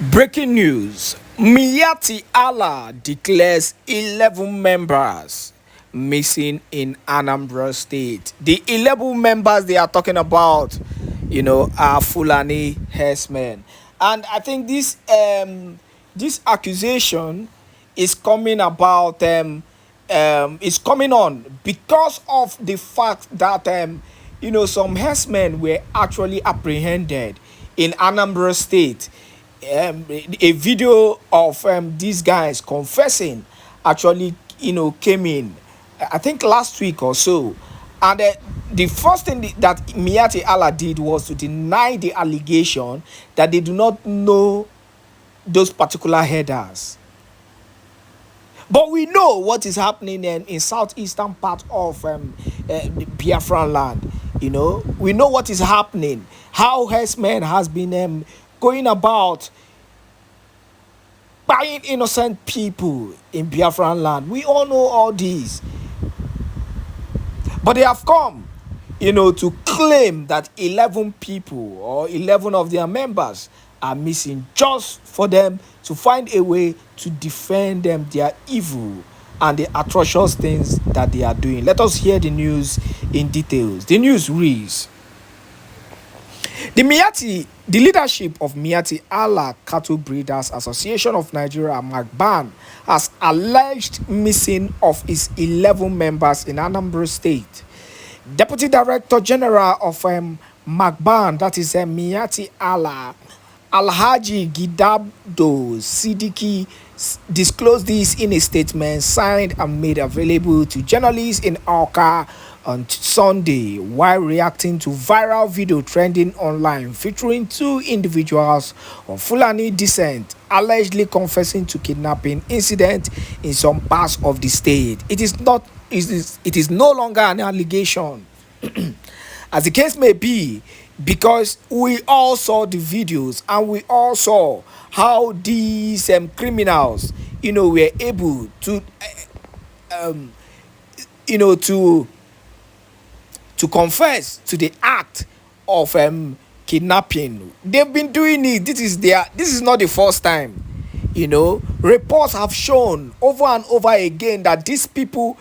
Breaking news. Miyetti Allah declares 11 members missing in Anambra State. The 11 members they are talking about, are Fulani herdsmen. And I think this accusation is coming about is coming on because of the fact that some herdsmen were actually apprehended in Anambra State. A video of these guys confessing actually came in, I think last week or so. And the first thing that Miyetti Allah did was to deny the allegation that they do not know those particular headers. But we know what is happening in southeastern part of the Biafran land. We know what is happening. How herdsmen has been going about buying innocent people in Biafran land. We all know all these. But they have come, to claim that 11 people or 11 of their members are missing just for them to find a way to defend them, their evil and the atrocious things that they are doing. Let us hear the news in details. The news reads: The leadership of Miyetti Allah Cattle Breeders Association of Nigeria, MAGBAN, has alleged missing of its 11 members in Anambra State. Deputy Director General of MAGBAN, that is Miyetti Allah, Alhaji Gidabdo Sidiki, disclosed this in a statement signed and made available to journalists in Awka on Sunday while reacting to viral video trending online featuring two individuals of Fulani descent allegedly confessing to kidnapping incident in some parts of the state. It is no longer an allegation, as the case may be, because we all saw the videos and we all saw how these criminals, were able to, to confess to the act of kidnapping. They've been doing it. This is not the first time. Reports have shown over and over again that these people,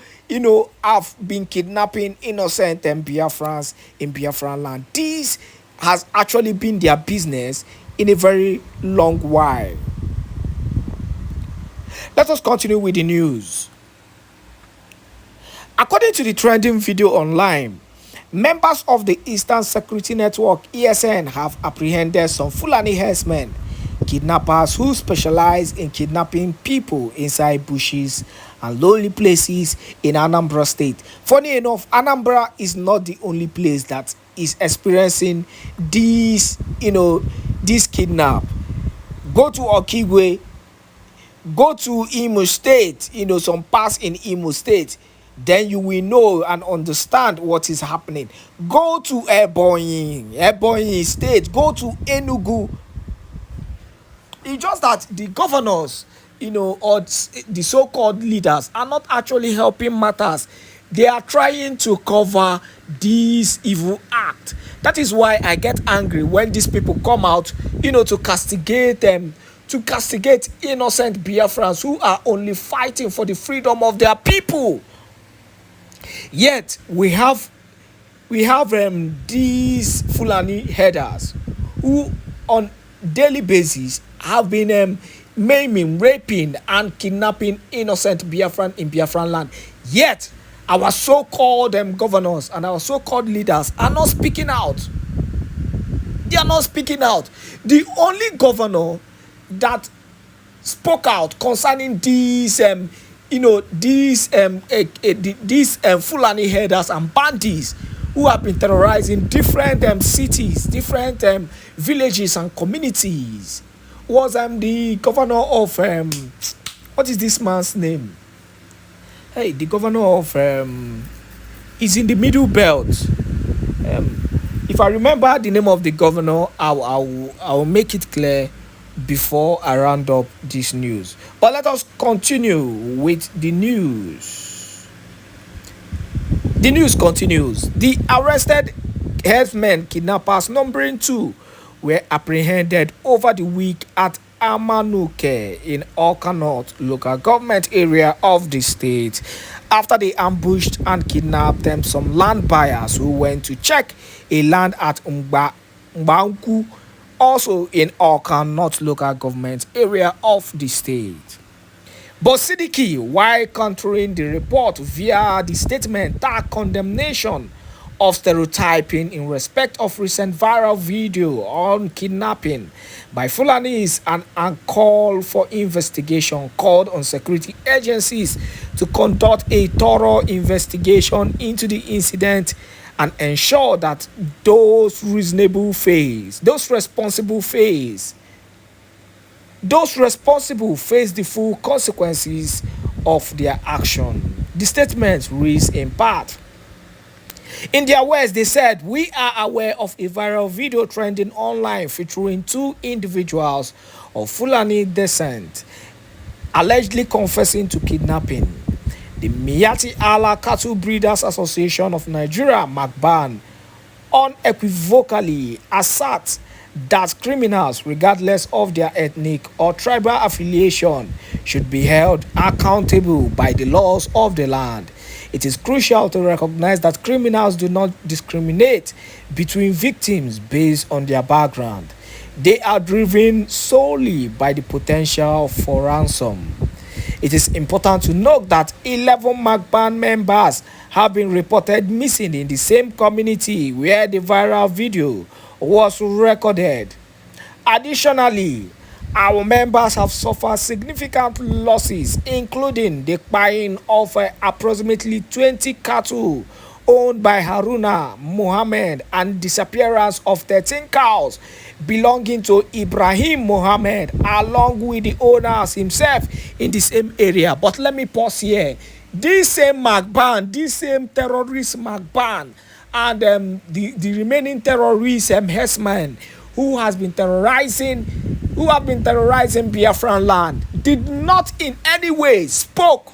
have been kidnapping innocent Biafrans in Biafran land. This has actually been their business in a very long while. Let us continue with the news. According to the trending video online, members of the Eastern Security Network (ESN) have apprehended some Fulani herdsmen, kidnappers who specialize in kidnapping people inside bushes and lonely places in Anambra State. Funny enough, Anambra is not the only place that is experiencing this kidnap. Go to Okigwe, go to Imo State, some parts in Imo State, then you will know and understand what is happening. Go to Ebonyi State, go to Enugu. It's just that the governors, or the so-called leaders are not actually helping matters. They are trying to cover this evil act. That is why I get angry when these people come out, to castigate them, to castigate innocent Biafrans who are only fighting for the freedom of their people. Yet we have these Fulani headers who on daily basis have been maiming, raping and kidnapping innocent Biafran in Biafran land. Yet our so-called governors and our so-called leaders are not speaking out. They are not speaking out. The only governor that spoke out concerning these Fulani headers and bandits who have been terrorizing different cities, different villages and communities was the governor of what is this man's name? Hey, the governor of is in the Middle Belt. If I remember the name of the governor, I will make it clear before I round up this news. But let us continue with the news. The news continues. The arrested herdsmen kidnappers numbering 2 were apprehended over the week at Amanuke in Awka North local government area of the state after they ambushed and kidnapped them some land buyers who went to check a land at Mbanku, also in Awka North local government area of the state. But Siddiqui, while countering the report via the statement that condemnation of stereotyping in respect of recent viral video on kidnapping by Fulanis and call for investigation, called on security agencies to conduct a thorough investigation into the incident and ensure that those responsible face the full consequences of their action. The statement reads in part. In their words, they said, "We are aware of a viral video trending online featuring two individuals of Fulani descent allegedly confessing to kidnapping. The Miyetti Allah Cattle Breeders Association of Nigeria, MACBAN, unequivocally asserts that criminals, regardless of their ethnic or tribal affiliation, should be held accountable by the laws of the land. It is crucial to recognize that criminals do not discriminate between victims based on their background. They are driven solely by the potential for ransom. It is important to note that 11 MACBAN members have been reported missing in the same community where the viral video was recorded. Additionally, our members have suffered significant losses, including the buying of approximately 20 cattle owned by Haruna Mohammed and disappearance of 13 cows belonging to Ibrahim Mohammed along with the owners himself in the same area." But let me pause here. This same MACBAN, this same terrorist MACBAN, and the remaining terrorists, Herdsmêñ, who have been terrorizing Biafran land, did not in any way spoke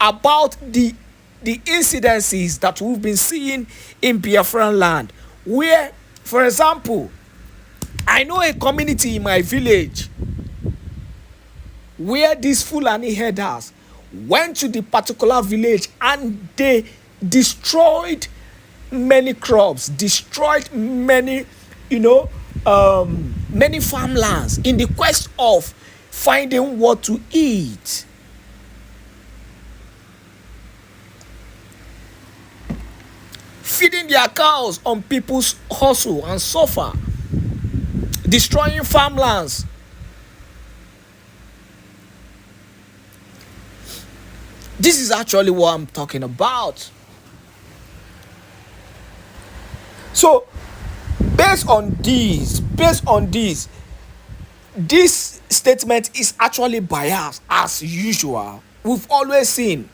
about the incidences that we've been seeing in Biafran land, where, for example, I know a community in my village where these Fulani herders went to the particular village and they destroyed many crops, destroyed many, many farmlands in the quest of finding what to eat. Feeding their cows on people's hustle and suffer, destroying farmlands. This is actually what I'm talking about. So, based on this, this statement is actually biased as usual. We've always seen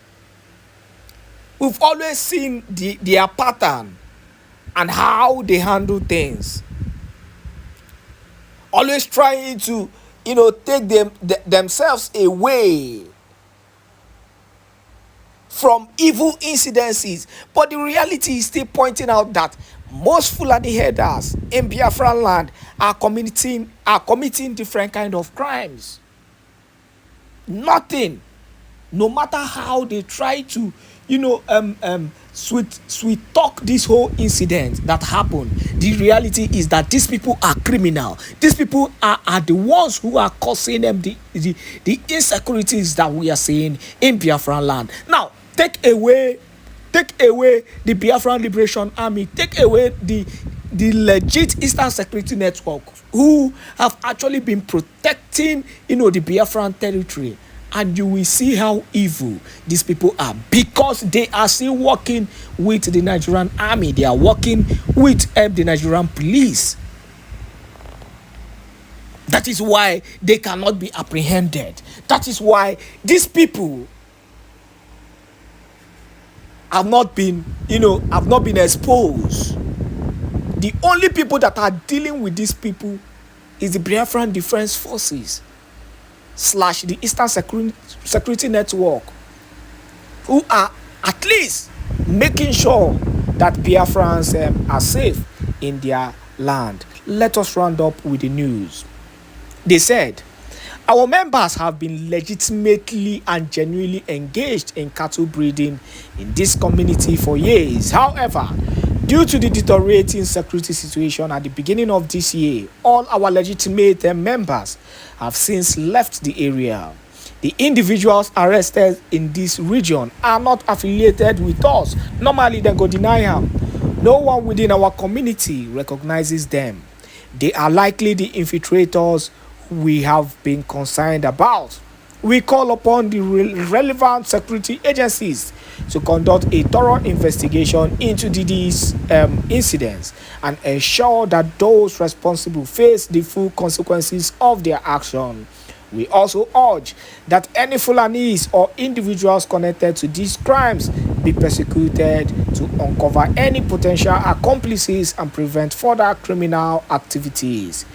their pattern and how they handle things. Always trying to, take themselves away from evil incidences. But the reality is still pointing out that most Fulani herders in Biafran land are committing different kind of crimes. Nothing, no matter how they try to, sweet talk this whole incident that happened, the reality is that these people are criminal. These people are the ones who are causing them the insecurities that we are seeing in Biafran land. Now, take away the Biafran Liberation Army, take away the legit Eastern Security Network who have actually been protecting, the Biafran territory, and you will see how evil these people are, because they are still working with the Nigerian army. They are working with the Nigerian police. That is why they cannot be apprehended. That is why these people have not been exposed. The only people that are dealing with these people is the Biafran Defense Forces / the Eastern Security Network, who are at least making sure that Biafrans are safe in their land. Let us round up with the news. They said, Our members have been legitimately and genuinely engaged in cattle breeding in this community for years. However, due to the deteriorating security situation at the beginning of this year, all our legitimate members have since left the area. The individuals arrested in this region are not affiliated with us. Normally, they go deny them. No one within our community recognizes them. They are likely the infiltrators we have been concerned about. We call upon the relevant security agencies to conduct a thorough investigation into these incidents and ensure that those responsible face the full consequences of their action. We also urge that any Fulanis or individuals connected to these crimes be persecuted to uncover any potential accomplices and prevent further criminal activities.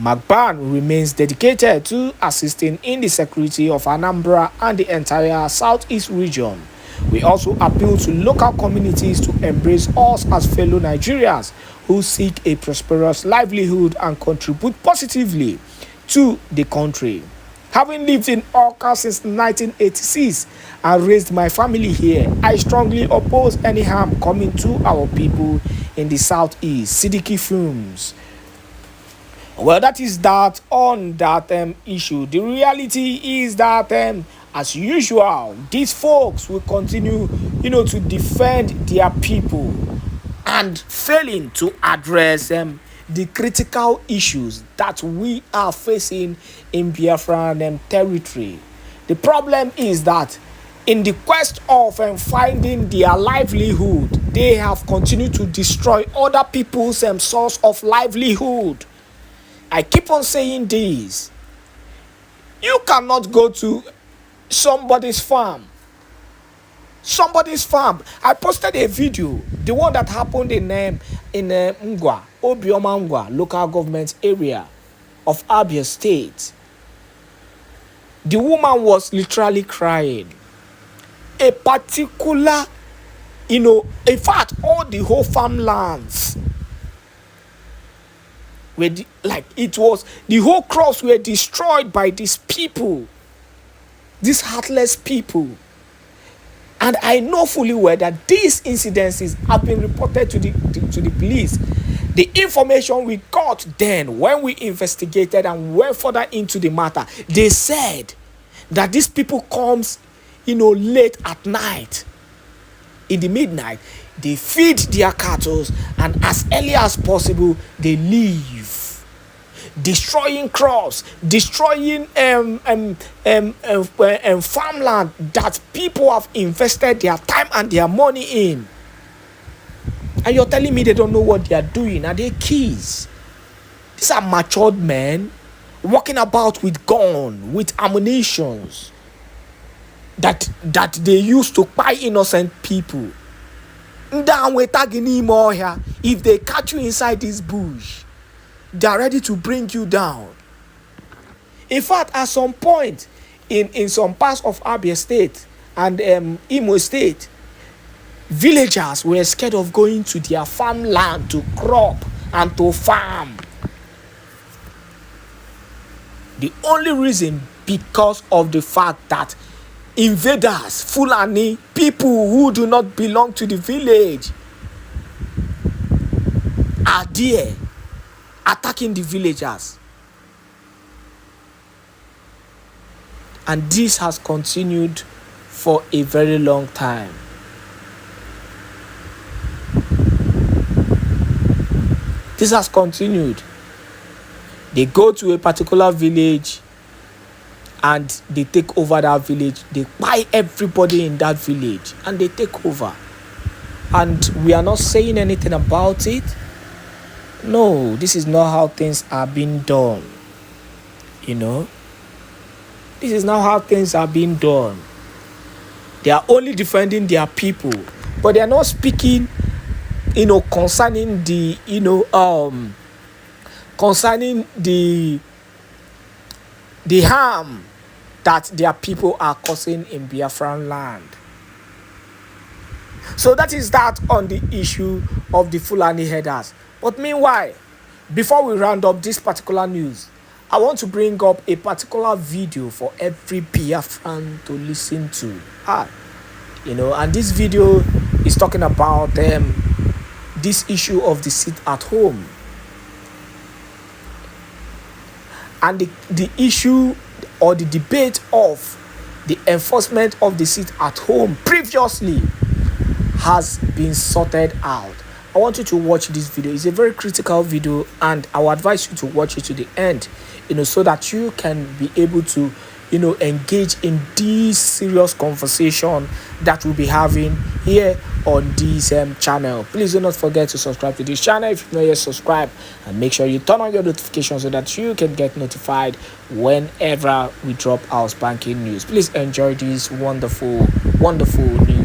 Magban remains dedicated to assisting in the security of Anambra and the entire southeast region. We also appeal to local communities to embrace us as fellow Nigerians who seek a prosperous livelihood and contribute positively to the country. Having lived in Awka since 1986 and raised my family here, I strongly oppose any harm coming to our people in the southeast. Siddiqui Films. Well, that is that on that issue. The reality is that, as usual, these folks will continue, to defend their people and failing to address the critical issues that we are facing in Biafran territory. The problem is that in the quest of finding their livelihood, they have continued to destroy other people's source of livelihood. I keep on saying this. You cannot go to somebody's farm. I posted a video, the one that happened in Ngwa, Obioma Ngwa, local government area of Abia State. The woman was literally crying. A particular, in fact, all the whole farmlands were the whole crops were destroyed by these people, these heartless people. And I know fully well that these incidences have been reported to the police. The information we got then when we investigated and went further into the matter, they said that these people comes, late at night, in the midnight, they feed their cattle, and as early as possible, they leave, destroying crops, destroying farmland that people have invested their time and their money in. And you're telling me they don't know what they are doing? Are they kids? These are matured men walking about with gun, with ammunitions that they use to buy innocent people. If they catch you inside this bush, they are ready to bring you down. In fact, at some point in some parts of Abia State and Imo State, villagers were scared of going to their farmland to crop and to farm. The only reason because of the fact that invaders, Fulani, people who do not belong to the village are there attacking the villagers. And this has continued for a very long time. This has continued. They go to a particular village and they take over that village. They buy everybody in that village and they take over. And we are not saying anything about it. No, this is not how things are being done. This is not how things are being done. They are only defending their people, but they are not speaking, concerning the, concerning the harm that their people are causing in Biafran land. So that is that on the issue of the Fulani herders. But meanwhile, before we round up this particular news, I want to bring up a particular video for every Biafran to listen to. And this video is talking about this issue of the sit at home. And the issue or the debate of the enforcement of the sit at home previously has been sorted out. I want you to watch this video. It's a very critical video, and I will advise you to watch it to the end, so that you can be able to, engage in this serious conversation that we'll be having here on this channel. Please do not forget to subscribe to this channel if you've not yet subscribed, and make sure you turn on your notifications so that you can get notified whenever we drop our spanking news. Please enjoy this wonderful news.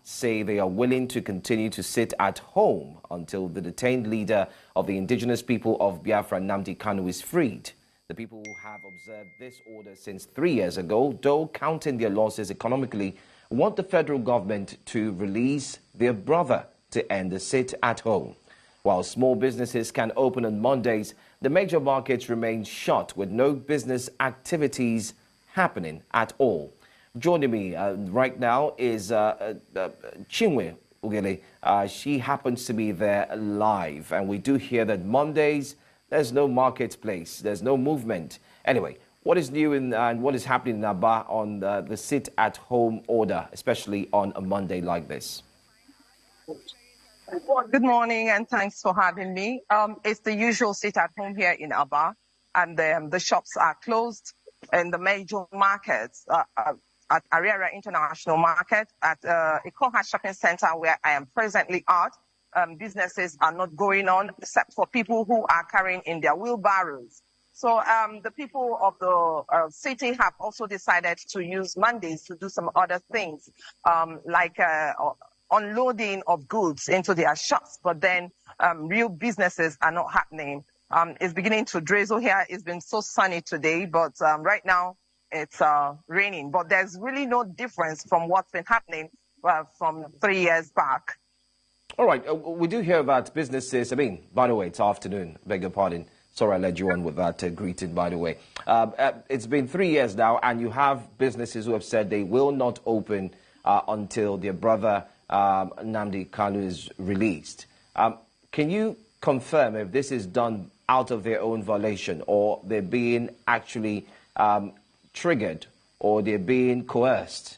Say they are willing to continue to sit at home until the detained leader of the indigenous people of Biafra, Nnamdi Kanu, is freed. The people have observed this order since 3 years ago, though counting their losses economically, want the federal government to release their brother to end the sit at home. While small businesses can open on Mondays, the major markets remain shut with no business activities happening at all. Joining me right now is Güñmêń Allah. She happens to be there live, and we do hear that Mondays there's no marketplace, there's no movement. Anyway, what is new and what is happening in Aba on the sit-at-home order, especially on a Monday like this? Good morning, and thanks for having me. It's the usual sit-at-home here in Aba, and the shops are closed in the major markets. At Ariara International Market, at Ikoha Shopping Center, where I am presently at, businesses are not going on except for people who are carrying in their wheelbarrows. So the people of the city have also decided to use Mondays to do some other things, like unloading of goods into their shops. But then real businesses are not happening. It's beginning to drizzle here. It's been so sunny today, but right now it's raining. But there's really no difference from what's been happening from 3 years back. All right, we do hear about businesses. By the way, it's afternoon. Beg your pardon. Sorry I led you on with that greeting, by the way. It's been 3 years now, and you have businesses who have said they will not open until their brother, Nnamdi Kanu, is released. Can you confirm if this is done out of their own volition, or they're being actually triggered, or they're being coerced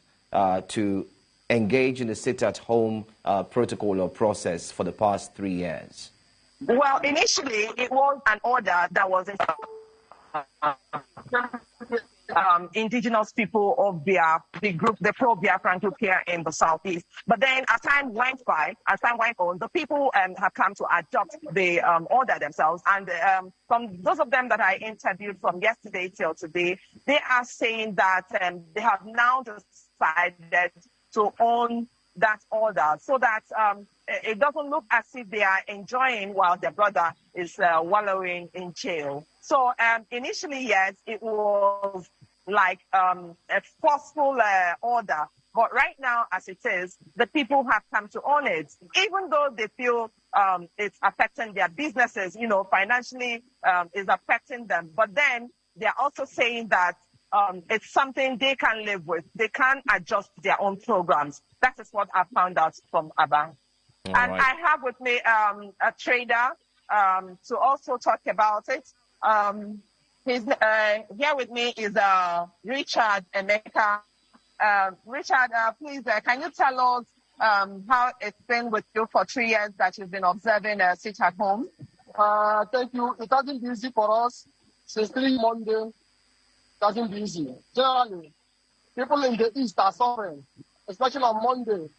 to engage in the sit-at-home protocol or process for the past 3 years? Well, initially, it was an order that was indigenous people of the group, the pro-Biafran group here in the southeast. But then as time went on, the people have come to adopt the order themselves. And from those of them that I interviewed from yesterday till today, they are saying that they have now decided to own that order, so that it doesn't look as if they are enjoying while their brother is wallowing in jail. So initially, yes, it was like a forceful order. But right now, as it is, the people have come to own it, even though they feel it's affecting their businesses, financially is affecting them. But then they're also saying that it's something they can live with. They can adjust their own programs. That is what I found out from Aba. And right. I have with me a trader to also talk about it. Here with me is Richard Emeka. Richard, please, can you tell us how it's been with you for 3 years that you've been observing sit at home? Thank you. It hasn't been easy for us since 3 Monday. It hasn't been easy. Generally, people in the East are suffering, especially on Monday.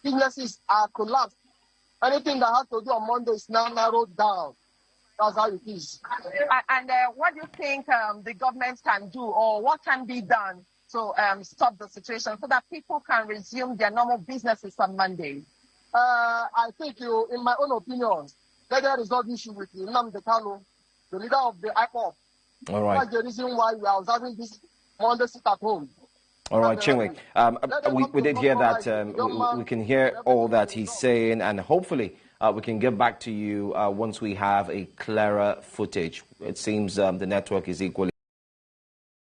Businesses are collapsed. Anything that has to do on Monday is now narrowed down. That's how it is. And what do you think the government can do, or what can be done to stop the situation so that people can resume their normal businesses on Monday? I think, in my own opinion, let there resolve the issue with Nnamdi Kanu, the leader of the IPOB. All right. That's the reason why we are observing this Monday sit at home. All right, Güñmêń. We did hear that. We can hear all that he's saying, and hopefully we can get back to you once we have a clearer footage. It seems the network is equally